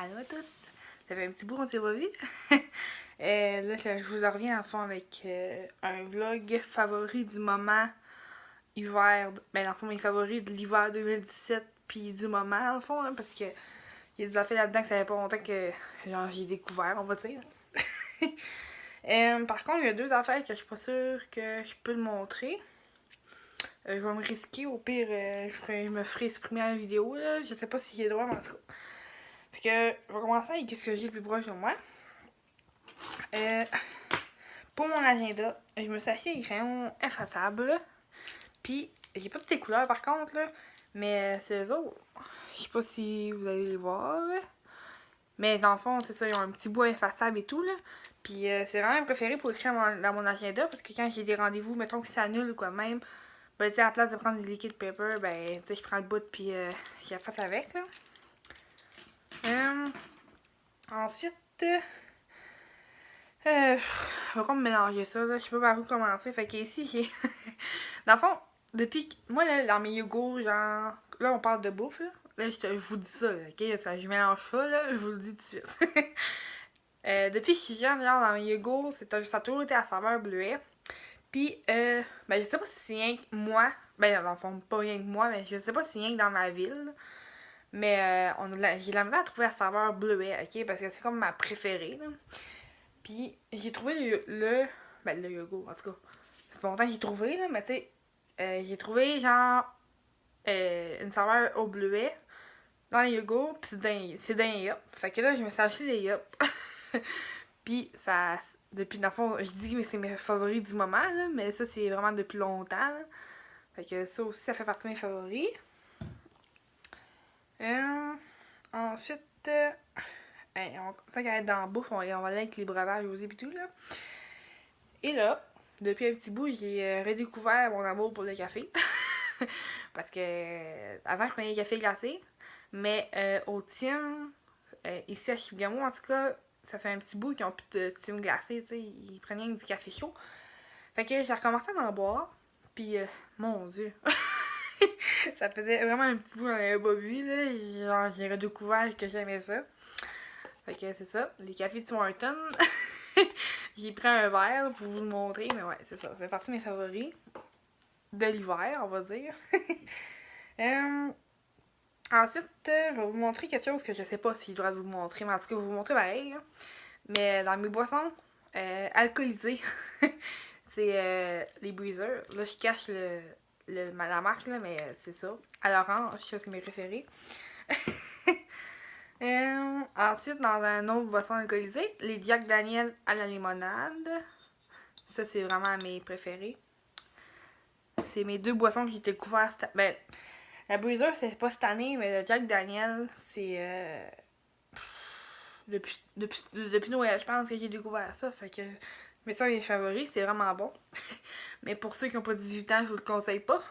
Allô à tous! Ça fait un petit bout qu'on s'est pas vu. Là, je vous en reviens en fond avec un vlog favori du moment hiver. Ben, dans le fond, mes favoris de l'hiver 2017 puis du moment, dans le fond, hein, parce que il y a des affaires là-dedans que ça fait pas longtemps que genre, j'ai découvert, on va dire. Par contre, il y a deux affaires que je suis pas sûre que je peux le montrer. Je vais me risquer, au pire, je me ferai exprimer en vidéo, là. Je sais pas si j'ai le droit, mais en tout cas. Fait que, je vais commencer avec ce que j'ai le plus proche de moi. Pour mon agenda, je me suis acheté des crayons effaçables. Puis, j'ai pas toutes les couleurs par contre, là. Mais c'est eux autres. Je sais pas si vous allez les voir. Mais dans le fond, c'est ça, ils ont un petit bois effaçable et tout, là. Puis, c'est vraiment mon préféré pour écrire dans mon agenda. Parce que quand j'ai des rendez-vous, mettons que ça annule ou quoi même, ben, tu sais, à la place de prendre du liquid paper, ben, tu sais, je prends le bout puis j'efface avec, là. Ensuite, je vais comme mélanger ça, là. Je sais pas par où commencer. Fait que ici, j'ai. Dans le fond, depuis que. Moi, là, dans mes yogourts, genre. Là, on parle de bouffe, là. Là, je vous dis ça, là, ok? Ça, je mélange ça, là. Je vous le dis tout de suite. Depuis que je suis jeune, genre, dans mes yogourts, ça a toujours été à saveur bleuet. Puis, ben, je sais pas si c'est rien que moi. Ben, dans le fond, pas rien que moi, mais je sais pas si c'est rien que dans ma ville. Mais j'ai de la misère à trouver la saveur bleuet, ok? Parce que c'est comme ma préférée, là. Puis j'ai trouvé ben le yogourt, en tout cas. Ça fait longtemps que j'ai trouvé, là, mais tu sais, j'ai trouvé genre une saveur au bleuet dans les yogourts, pis c'est d'un yop. Fait que là, je me suis acheté des yop. Puis ça, depuis, dans le fond, je dis que c'est mes favoris du moment, là, mais ça, c'est vraiment depuis longtemps, là. Fait que ça aussi, ça fait partie de mes favoris. Ensuite, tant qu'à être dans la bouffe, on va aller avec les breuvages aussi pis tout, là. Et là, depuis un petit bout, j'ai redécouvert mon amour pour le café. Parce que avant, je prenais des cafés glacés. Mais au Tim, ici à Chibougamau, en tout cas, ça fait un petit bout qu'ils ont plus de Tim glacé, tu sais. Ils prenaient du café chaud. Fait que j'ai recommencé à en boire. Puis, mon Dieu. Ça faisait vraiment un petit bout qu'on n'avait pas bu, là. Genre, j'ai redécouvert que j'aimais ça. Fait que c'est ça. Les cafés Tim Hortons. J'ai pris un verre pour vous le montrer, mais ouais, c'est ça. Ça fait partie de mes favoris de l'hiver, on va dire. Ensuite, je vais vous montrer quelque chose que je sais pas si je dois vous montrer, mais en tout cas, vous montrer pareil. Hein. Mais dans mes boissons alcoolisées, c'est les breezers. Là, je cache la marque, là, mais c'est ça. À l'orange, ça, c'est mes préférés. Ensuite, dans un autre boisson alcoolisée, les Jack Daniel à la limonade. Ça, c'est vraiment mes préférés. C'est mes deux boissons que j'ai découvert. Ben, la Breezer, c'est pas cette année, mais le Jack Daniel, c'est depuis Noël, je pense que j'ai découvert ça. Fait que mais ça, mes favoris, c'est vraiment bon. Mais pour ceux qui n'ont pas 18 ans, je vous le conseille pas.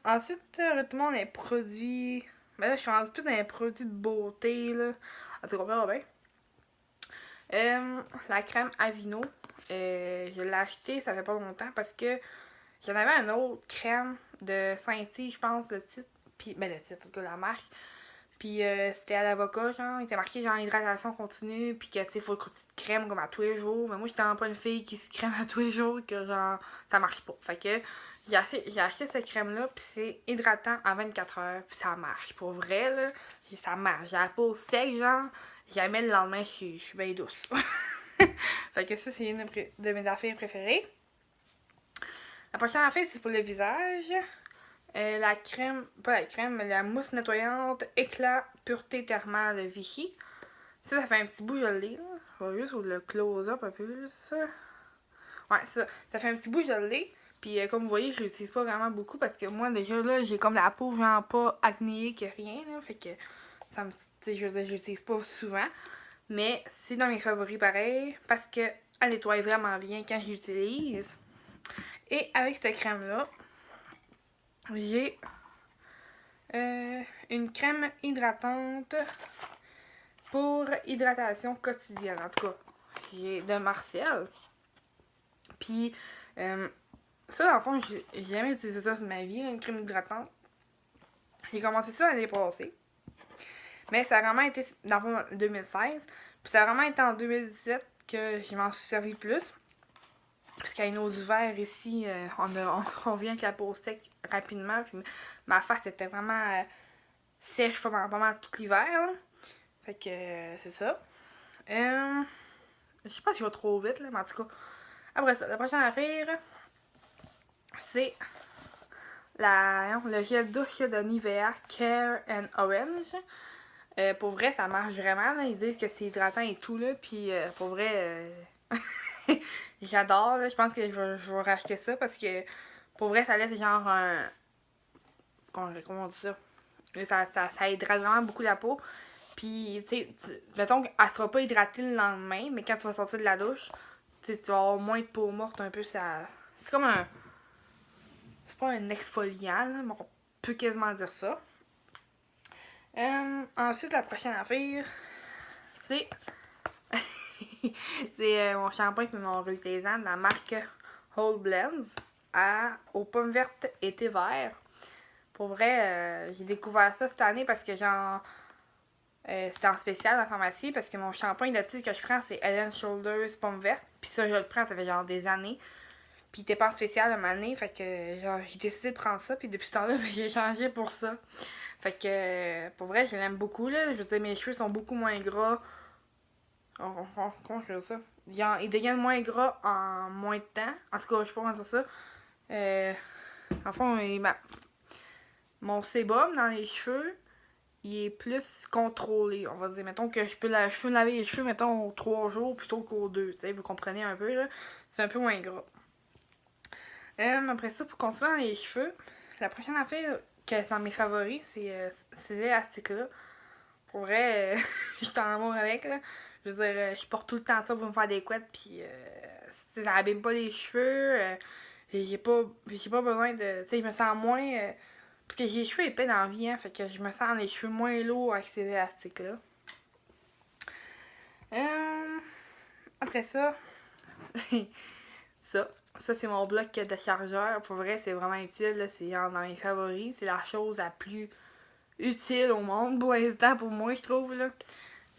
Ensuite, retournons dans les produits. Ben là, je suis rendue plus dans les produits de beauté, là. En tout cas, on verra bien. La crème Avino. Je l'ai acheté, ça fait pas longtemps parce que j'en avais un autre crème de Saint-Ty, je pense, le titre. Puis, ben, le titre, en tout cas, la marque. Puis, c'était à l'avocat, genre. Il était marqué, genre, hydratation continue. Puis, que, tu sais, faut que tu te crèmes comme à tous les jours. Mais moi, j'étais pas une fille qui se crème à tous les jours, que, genre, ça marche pas. Fait que, j'ai acheté cette crème-là. Puis, c'est hydratant en 24 heures. Puis, ça marche. Pour vrai, là, ça marche. J'ai la peau sec, genre. Jamais le lendemain, je suis bien douce. Fait que ça, c'est une de mes affaires préférées. La prochaine affaire, c'est pour le visage. La crème, pas la crème, mais la mousse nettoyante éclat pureté thermale Vichy. Ça fait un petit bout, je l'ai. Je vais juste vous le close-up un peu plus. Ouais, ça fait un petit bout, je l'ai. Puis comme vous voyez, je l'utilise pas vraiment beaucoup parce que moi, déjà, là, j'ai comme la peau vraiment pas acnéique, rien. Là, fait que ça me. Tu sais, je veux dire, je l'utilise pas souvent. Mais c'est dans mes favoris pareil parce que elle nettoie vraiment bien quand je l'utilise. Et avec cette crème-là, j'ai une crème hydratante pour hydratation quotidienne. En tout cas, j'ai de Marcel. Puis, ça, dans le fond, j'ai jamais utilisé ça de ma vie, une crème hydratante. J'ai commencé ça l'année passée. Mais ça a vraiment été dans le fond, 2016. Puis ça a vraiment été en 2017 que je m'en suis servi plus. Parce qu'avec nos hivers ici, on vient avec la peau sec rapidement. Puis ma face était vraiment sèche pas mal tout l'hiver. Là. Fait que c'est ça. Je sais pas si je vais trop vite, là, mais en tout cas. Après ça, la prochaine affaire, c'est le gel douche de Nivea Care and Orange. Pour vrai, ça marche vraiment. Là. Ils disent que c'est hydratant et tout. Là. Puis pour vrai, j'adore. Là. Je pense que je vais racheter ça parce que pour vrai, ça laisse genre un. Comment on dit ça? Ça hydrate vraiment beaucoup la peau. Puis, tu sais, mettons qu'elle sera pas hydratée le lendemain, mais quand tu vas sortir de la douche, tu vas avoir moins de peau morte un peu. Ça, c'est comme un. C'est pas un exfoliant, là, mais on peut quasiment dire ça. Ensuite, la prochaine affaire, c'est. c'est mon shampoing et mon revitalisant de la marque Whole Blends aux pommes vertes et thé vert. Pour vrai, j'ai découvert ça cette année parce que c'était en spécial dans la pharmacie parce que mon shampoing de type que je prends, c'est Head & Shoulders pommes vertes. Puis ça, je le prends, ça fait genre des années. Puis il était pas en spécial à un moment donné, fait que genre, j'ai décidé de prendre ça. Puis depuis ce temps-là, j'ai changé pour ça. Fait que pour vrai, je l'aime beaucoup. Là. Je veux dire, mes cheveux sont beaucoup moins gras. Comment je veux ça? Ils deviennent moins gras en moins de temps. En tout cas, je sais pas comment dire ça. En fond, mon sébum dans les cheveux, il est plus contrôlé, on va dire. Mettons que je peux me laver les cheveux, mettons, aux 3 jours plutôt qu'aux 2. Tu sais, vous comprenez un peu, là. C'est un peu moins gras. Après ça, pour continuer dans les cheveux, la prochaine affaire que c'est dans mes favoris, c'est ces élastiques-là. Pour vrai, je suis en amour avec, là. Je veux dire, je porte tout le temps ça pour me faire des couettes, puis ça abîme pas les cheveux. J'ai pas besoin de. Tu sais, je me sens moins. Parce que j'ai les cheveux épais dans la vie, hein, fait que je me sens les cheveux moins lourds avec ces élastiques-là. Après ça, ça c'est mon bloc de chargeur. Pour vrai, c'est vraiment utile, là. C'est dans mes favoris. C'est la chose la plus utile au monde pour l'instant, pour moi, je trouve, là.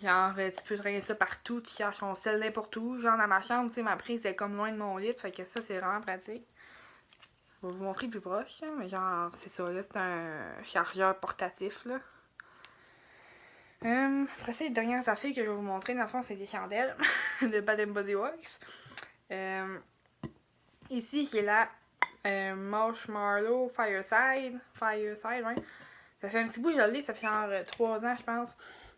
Genre, tu peux traîner ça partout, tu cherches ton sel n'importe où. Genre, dans ma chambre, tu sais, ma prise est comme loin de mon lit, fait que ça, c'est vraiment pratique. Je vais vous montrer plus proche, là, mais genre, c'est ça, là, c'est un chargeur portatif, là. Après ça, les dernières affaires que je vais vous montrer, dans le fond, c'est des chandelles de Bath Body Works. Ici, j'ai la Marshmallow Fireside, ouais. Ça fait un petit bout, je l'ai, ça fait genre 3 ans, je pense.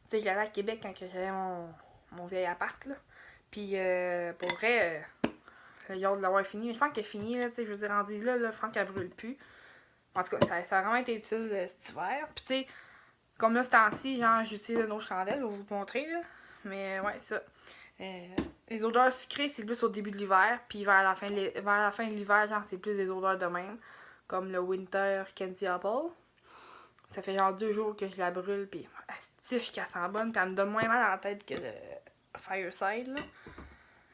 Tu sais, je l'avais à Québec quand j'avais mon vieil appart, là. Puis, pour vrai, j'ai hâte de l'avoir fini. Je pense qu'elle est finie, là, tu sais, je veux dire, rendu là, je pense qu'elle brûle plus. En tout cas, ça a vraiment été utile cet hiver. Puis, tu sais, comme là, ce temps-ci, genre, j'utilise une autre chandelle, je vais vous montrer, là. Mais, ouais, ça. Les odeurs sucrées, c'est plus au début de l'hiver. Puis, vers la fin de l'hiver, genre, c'est plus des odeurs de même. Comme le Winter Candy Apple. Ça fait genre 2 jours que je la brûle, puis asti, qu'elle sent bonne, puis elle me donne moins mal à la tête que le Fireside, là.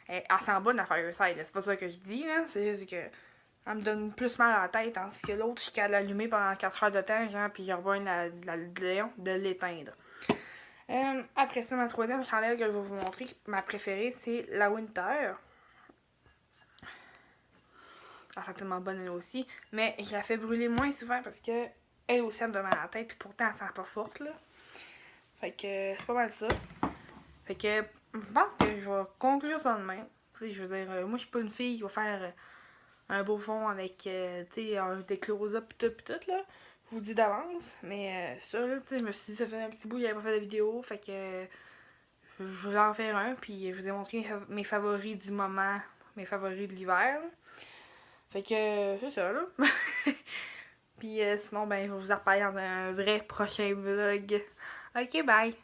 Elle sent bonne, la Fireside, là. C'est pas ça que je dis, là. C'est juste que elle me donne plus mal à la tête, tandis que l'autre, je suis capable de l'allumer pendant 4 heures de temps, genre, puis j'ai besoin de l'éteindre. Après ça, ma troisième chandelle que je vais vous montrer, ma préférée, c'est la Winter. Elle sent tellement bonne, elle aussi. Mais je la fais brûler moins souvent parce que elle aussi, elle me donne mal à la tête, puis pourtant, elle sent pas forte, là. Fait que c'est pas mal ça. Fait que je pense que je vais conclure ça de même. Tu sais, je veux dire, moi, je suis pas une fille qui va faire un beau fond avec, tu sais, des close-up pis tout, là. Je vous dis d'avance. Mais ça, là, tu sais, je me suis dit, ça fait un petit bout, j'avais pas fait de vidéo. Fait que je voulais en faire un, puis je vous ai montré mes favoris du moment, mes favoris de l'hiver. Fait que c'est ça, là. Puis sinon, ben, je vais vous en reparler dans un vrai prochain vlog. Ok, bye!